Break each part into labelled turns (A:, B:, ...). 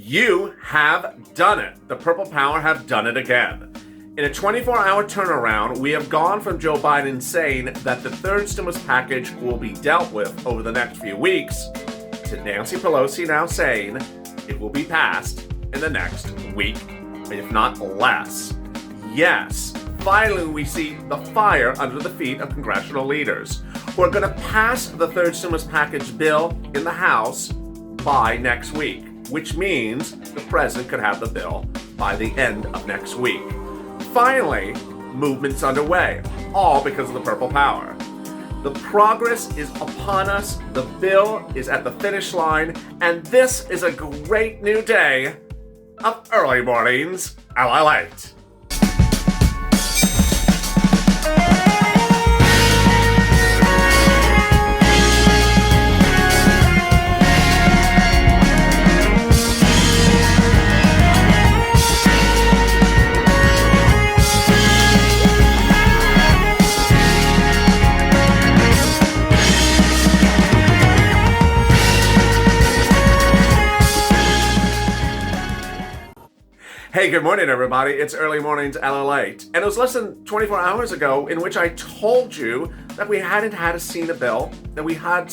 A: You have done it. The Purple Power have done it again. In a 24-hour turnaround, we have gone from Joe Biden saying that the third stimulus package will be dealt with over the next few weeks to Nancy Pelosi now saying it will be passed in the next week, if not less. Yes, finally we see the fire under the feet of congressional leaders who are going to pass the third stimulus package bill in the House by next week, which means the president could have the bill by the end of next week. Finally, movement's underway, all because of the Purple Power. The progress is upon us, the bill is at the finish line, and this is a great new day of early mornings LALATE. Hey, good morning, everybody. It's Early Mornings LALATE. And it was less than 24 hours ago in which I told you that we hadn't seen a bill, that we had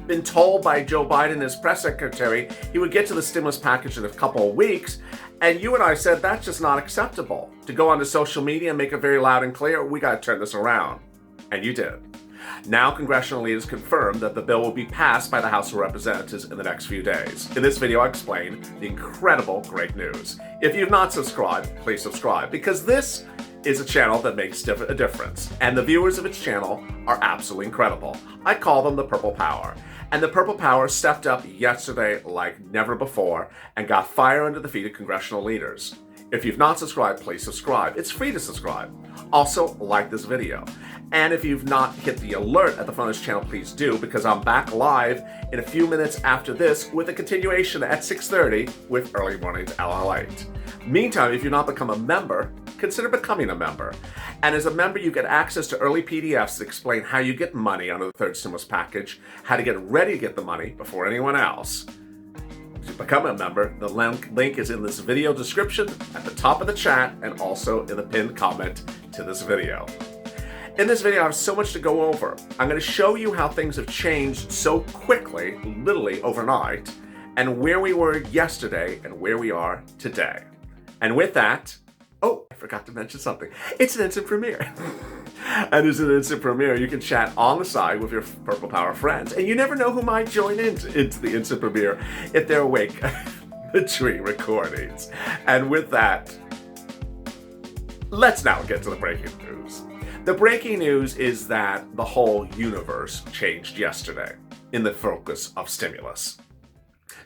A: been told by Joe Biden, his press secretary, he would get to the stimulus package in a couple of weeks. And you and I said that's just not acceptable. To go onto social media and make it very loud and clear, we got to turn this around. And you did. Now, congressional leaders confirmed that the bill will be passed by the House of Representatives in the next few days. In this video, I explain the incredible great news. If you've not subscribed, please subscribe, because this is a channel that makes a difference, and the viewers of its channel are absolutely incredible. I call them the Purple Power. And the Purple Power stepped up yesterday like never before and got fire under the feet of congressional leaders. If you've not subscribed, please subscribe. It's free to subscribe. Also, like this video. And if you've not hit the alert at the front of this channel, please do, because I'm back live in a few minutes after this with a continuation at 6:30 with Early Mornings LALATE. Meantime, if you've not become a member, consider becoming a member. And as a member, you get access to early PDFs that explain how you get money under the third stimulus package, how to get ready to get the money before anyone else. To become a member, the link is in this video description, at the top of the chat, and also in the pinned comment to this video. In this video, I have so much to go over. I'm going to show you how things have changed so quickly, literally overnight, and where we were yesterday and where we are today. And with that, oh, I forgot to mention something. It's an instant premiere. And as an instant premiere, you can chat on the side with your Purple Power friends. And you never know who might join into the instant premiere if they're awake between recordings. And with that, let's now get to the breaking news. The breaking news is that the whole universe changed yesterday in the focus of stimulus.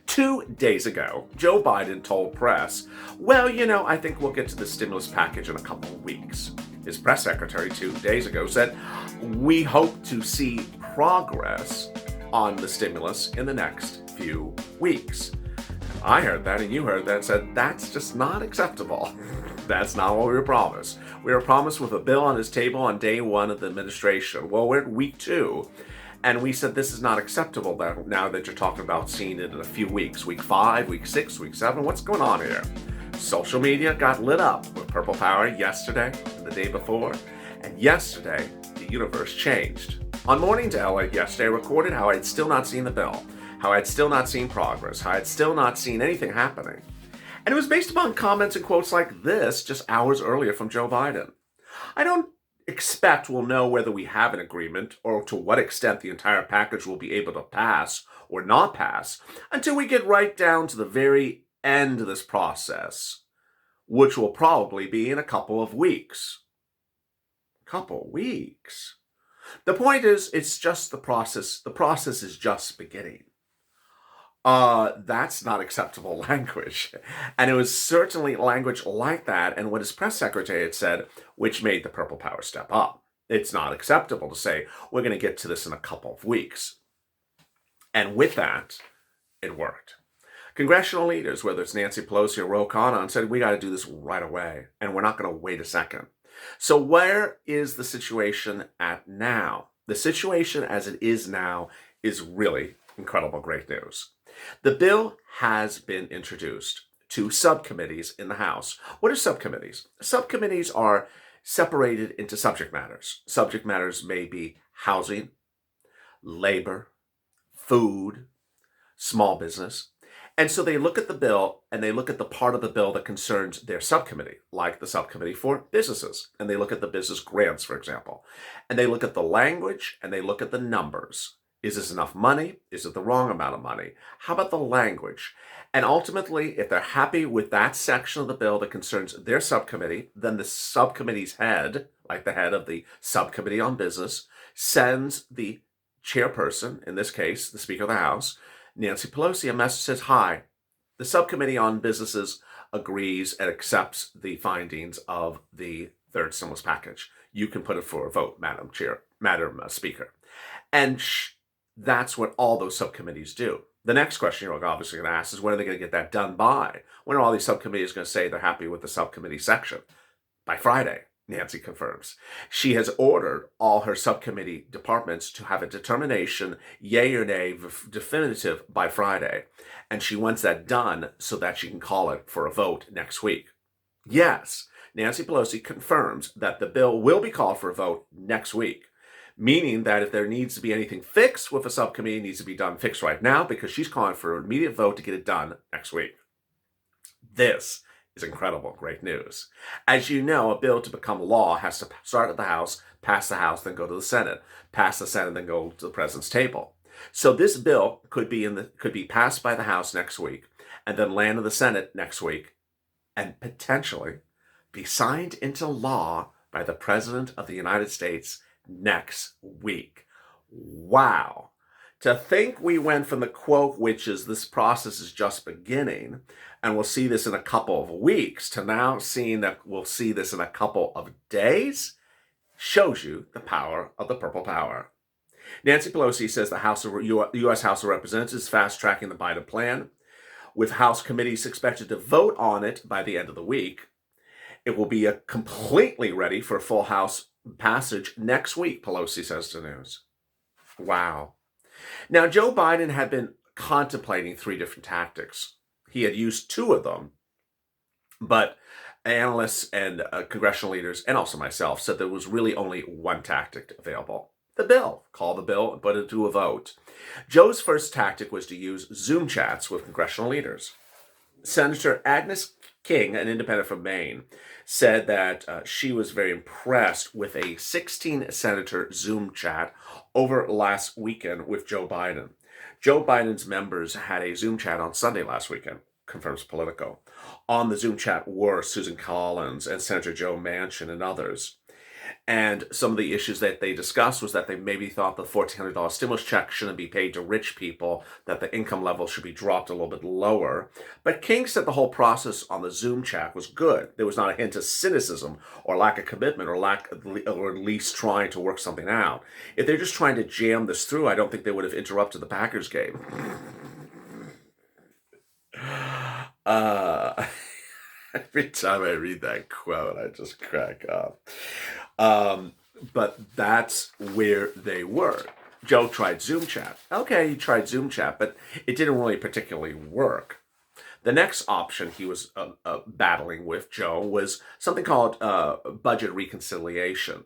A: 2 days ago, Joe Biden told press, well, I think we'll get to the stimulus package in a couple of weeks. His press secretary 2 days ago said, we hope to see progress on the stimulus in the next few weeks. I heard that and you heard that and said, that's just not acceptable. That's not what we were promised. We were promised with a bill on his table on day one of the administration. Well, we're at week 2. And we said, this is not acceptable now that you're talking about seeing it in a few weeks. Week 5, week 6, week 7, what's going on here? Social media got lit up with Purple Power yesterday and the day before. And yesterday, the universe changed. On Mornings LALATE yesterday, I recorded how I'd still not seen the bill, how I'd still not seen progress, how I'd still not seen anything happening. And it was based upon comments and quotes like this just hours earlier from Joe Biden. I don't expect we'll know whether we have an agreement or to what extent the entire package will be able to pass or not pass until we get right down to the very end of this process, which will probably be in a couple of weeks. Couple of weeks. The point is, it's just the process. The process is just beginning. That's not acceptable language. And it was certainly language like that and what his press secretary had said, which made the Purple Power step up. It's not acceptable to say, we're going to get to this in a couple of weeks. And with that, it worked. Congressional leaders, whether it's Nancy Pelosi or Ro Khanna, said, we got to do this right away, and we're not going to wait a second. So where is the situation at now? The situation as it is now is really Incredible, great news. The bill has been introduced to subcommittees in the House. What are subcommittees? Subcommittees are separated into subject matters. Subject matters may be housing, labor, food, small business. And so they look at the bill and they look at the part of the bill that concerns their subcommittee, like the subcommittee for businesses. And they look at the business grants, for example. And they look at the language and they look at the numbers. Is this enough money? Is it the wrong amount of money? How about the language? And ultimately, if they're happy with that section of the bill that concerns their subcommittee, then the subcommittee's head, like the head of the subcommittee on business, sends the chairperson, in this case, the Speaker of the House, Nancy Pelosi, a message says, hi, the subcommittee on businesses agrees and accepts the findings of the third stimulus package. You can put it for a vote, Madam Speaker. And that's what all those subcommittees do. The next question you're obviously going to ask is, when are they going to get that done by? When are all these subcommittees going to say they're happy with the subcommittee section? By Friday, Nancy confirms. She has ordered all her subcommittee departments to have a determination, yay or nay, definitive by Friday. And she wants that done so that she can call it for a vote next week. Yes, Nancy Pelosi confirms that the bill will be called for a vote next week, meaning that if there needs to be anything fixed with a subcommittee, it needs to be done fixed right now, because she's calling for an immediate vote to get it done next week. This is incredible, great news. As you know, a bill to become law has to start at the House, pass the House, then go to the Senate, pass the Senate, then go to the President's table. So this bill could be passed by the House next week, and then land in the Senate next week, and potentially be signed into law by the President of the United States next week. Wow. To think we went from the quote, which is this process is just beginning, and we'll see this in a couple of weeks, to now seeing that we'll see this in a couple of days, shows you the power of the purple power. Nancy Pelosi says the U.S. House of Representatives is fast-tracking the Biden plan, with House committees expected to vote on it by the end of the week. It will be completely ready for a full House passage next week, Pelosi says to news. Wow. Now, Joe Biden had been contemplating 3 different tactics. He had used 2 of them, but analysts and congressional leaders, and also myself, said there was really only one tactic available. The bill. Call the bill and put it to a vote. Joe's first tactic was to use Zoom chats with congressional leaders. Senator Agnes King, an independent from Maine, said that she was very impressed with a 16-senator Zoom chat over last weekend with Joe Biden. Joe Biden's members had a Zoom chat on Sunday last weekend, confirms Politico. On the Zoom chat were Susan Collins and Senator Joe Manchin and others. And some of the issues that they discussed was that they maybe thought the $1,400 stimulus check shouldn't be paid to rich people, that the income level should be dropped a little bit lower. But King said the whole process on the Zoom chat was good. There was not a hint of cynicism or lack of commitment or at least trying to work something out. If they're just trying to jam this through, I don't think they would have interrupted the Packers game. Every time I read that quote, I just crack up. But that's where they were. Joe tried Zoom chat. Okay, he tried Zoom chat, but it didn't really particularly work. The next option he was battling with, Joe, was something called budget reconciliation.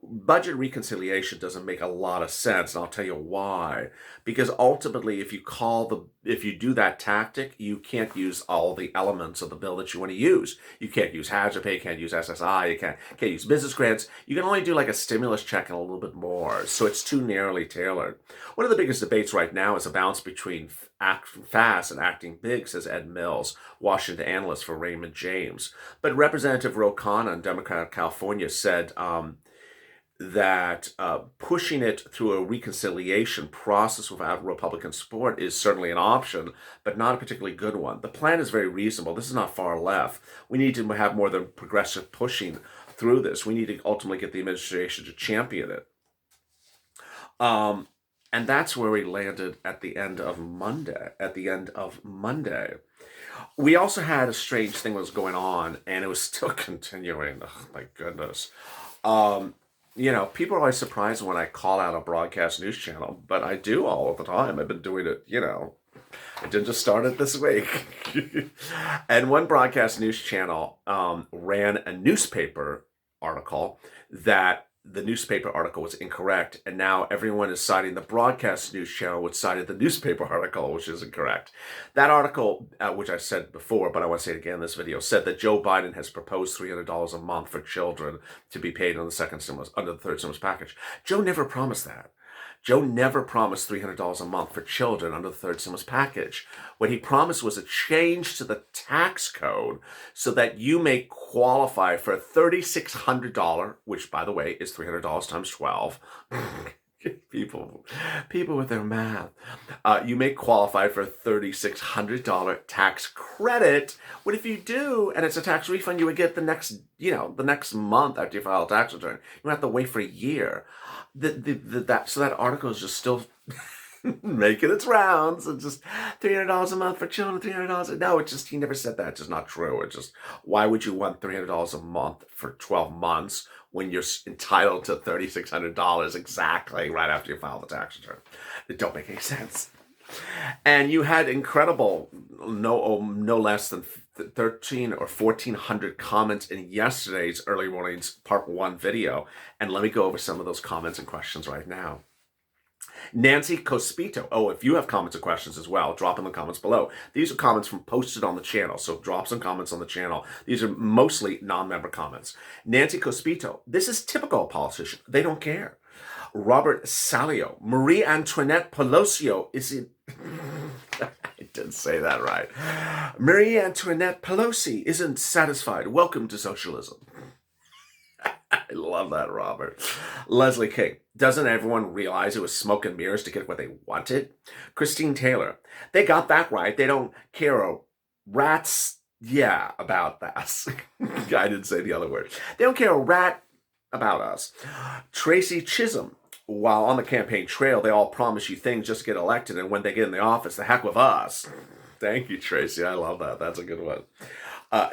A: Budget reconciliation doesn't make a lot of sense, and I'll tell you why. Because ultimately, if you do that tactic, you can't use all the elements of the bill that you want to use. You can't use hazard pay, you can't use SSI, you can't use business grants. You can only do like a stimulus check and a little bit more. So it's too narrowly tailored. One of the biggest debates right now is a balance between acting fast and acting big, says Ed Mills, Washington analyst for Raymond James. But Representative Ro Khanna, Democrat of California, said that pushing it through a reconciliation process without Republican support is certainly an option, but not a particularly good one. The plan is very reasonable. This is not far left. We need to have more than progressive pushing through this. We need to ultimately get the administration to champion it. And that's where we landed at the end of Monday. We also had a strange thing that was going on, and it was still continuing. Oh, my goodness. People are always surprised when I call out a broadcast news channel, but I do all of the time. I've been doing it, I didn't just start it this week. And one broadcast news channel ran a newspaper article that the newspaper article was incorrect, and now everyone is citing the broadcast news channel, which cited the newspaper article, which is incorrect. That article, which I said before, but I want to say it again in this video, said that Joe Biden has proposed $300 a month for children to be paid on under the third stimulus package. Joe never promised that. Joe never promised $300 a month for children under the third stimulus package. What he promised was a change to the tax code so that you may qualify for a $3,600, which, by the way, is $300 times 12. People with their math. You may qualify for a $3,600 tax credit. What if you do, and it's a tax refund, you would get the next month after you file a tax return. You don't have to wait for a year. So that article is just still making its rounds, and just $300 a month for children, $300. No, he never said that. It's just not true. It's just, why would you want $300 a month for 12 months when you're entitled to $3,600 exactly right after you file the tax return? It don't make any sense. And you had incredible, no less than 13 or 1,400 comments in yesterday's Early Mornings Part 1 video. And let me go over some of those comments and questions right now. Nancy Cospito. Oh, if you have comments or questions as well, drop in the comments below. These are comments from posted on the channel, so drop some comments on the channel. These are mostly non-member comments. Nancy Cospito. This is typical politician. They don't care. Robert Salio. Marie Antoinette Pelosi. Is it... I didn't say that right. Marie Antoinette Pelosi isn't satisfied. Welcome to socialism. I love that, Robert. Leslie King. Doesn't everyone realize it was smoke and mirrors to get what they wanted? Christine Taylor. They got that right. They don't care a rat's about that. I didn't say the other word. They don't care a rat about us. Tracy Chisholm. While on the campaign trail, they all promise you things just to get elected, and when they get in the office, the heck with us. Thank you, Tracy. I love that. That's a good one.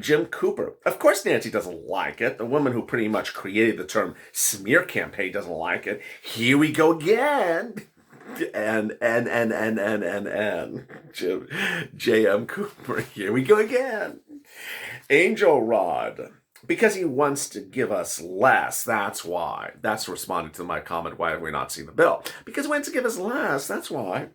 A: Jim Cooper. Of course Nancy doesn't like it. The woman who pretty much created the term smear campaign doesn't like it. Here we go again. And. J.M. Cooper. Here we go again. Angel Rod. Because he wants to give us less, that's why. That's responding to my comment, why have we not seen the bill? Because he wants to give us less, that's why.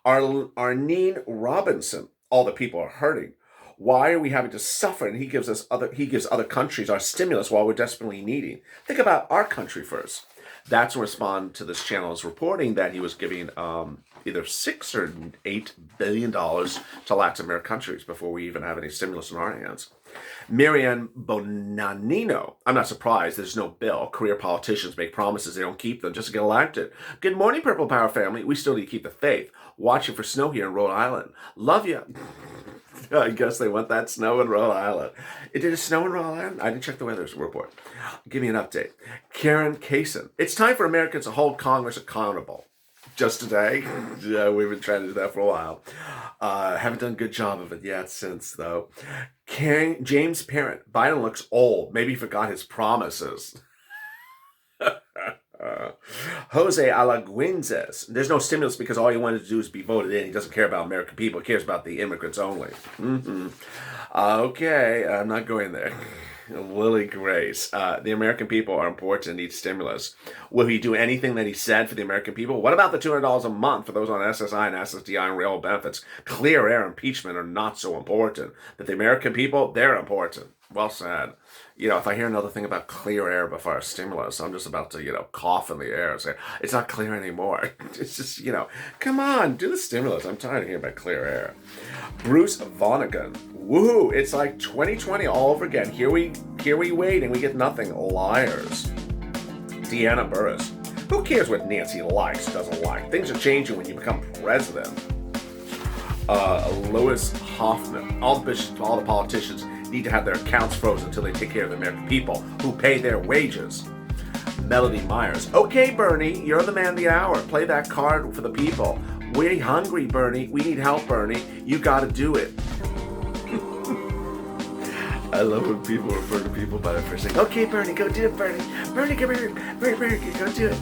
A: Arnene Robinson, all the people are hurting. Why are we having to suffer? And he gives other countries our stimulus while we're desperately needing. Think about our country first. That's in response to this channel's reporting that he was giving either $6 or $8 billion to Latin American countries before we even have any stimulus in our hands. Marianne Bonanino. I'm not surprised there's no bill. Career politicians make promises, they don't keep them just to get elected. Good morning, Purple Power family. We still need to keep the faith. Watching for snow here in Rhode Island. Love you. I guess they want that snow in Rhode Island. Did it snow in Rhode Island? I didn't check the weather report. Give me an update. Karen Kaysen. It's time for Americans to hold Congress accountable. Just today? Yeah, we've been trying to do that for a while. Haven't done a good job of it yet since, though. James Parent. Biden looks old. Maybe he forgot his promises. Jose Alaguinzes. There's no stimulus because all he wanted to do is be voted in. He doesn't care about American people. He cares about the immigrants only. Okay, I'm not going there. Lily Grace. The American people are important and need stimulus. Will he do anything that he said for the American people? What about the $200 a month for those on SSI and SSDI and rail benefits? Clear air impeachment are not so important. But the American people, they're important. Well said. If I hear another thing about clear air before a stimulus, I'm just about to, cough in the air and say, it's not clear anymore. It's just, come on, do the stimulus. I'm tired of hearing about clear air. Bruce Vonnegut. Woohoo, it's like 2020 all over again. Here we wait and we get nothing. Liars. Deanna Burris. Who cares what Nancy likes, doesn't like? Things are changing when you become president. Louis Hoffman. All the politicians need to have their accounts frozen until they take care of the American people who pay their wages. Melody Myers. Okay, Bernie, you're the man of the hour. Play that card for the people. We're hungry, Bernie. We need help, Bernie. You got to do it. I love when people refer to people by their first name. Okay, Bernie, go do it, Bernie. Bernie, come here. Bernie, go do it.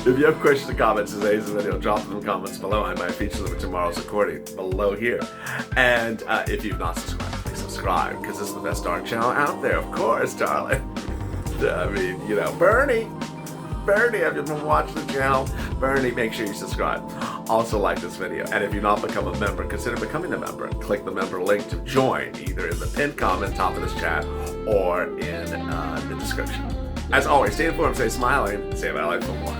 A: If you have questions or comments in today's video, drop them in the comments below. I might feature them in tomorrow's recording below here. And if you've not subscribed, please subscribe, because this is the best dark channel out there, of course, darling. I mean, you know, Bernie, have you been watching the channel? Bernie, make sure you subscribe. Also like this video. And if you've not become a member, consider becoming a member. Click the member link to join, either in the pinned comment top of this chat or in the description. As always, stay informed, stay smiling, stay my life for more.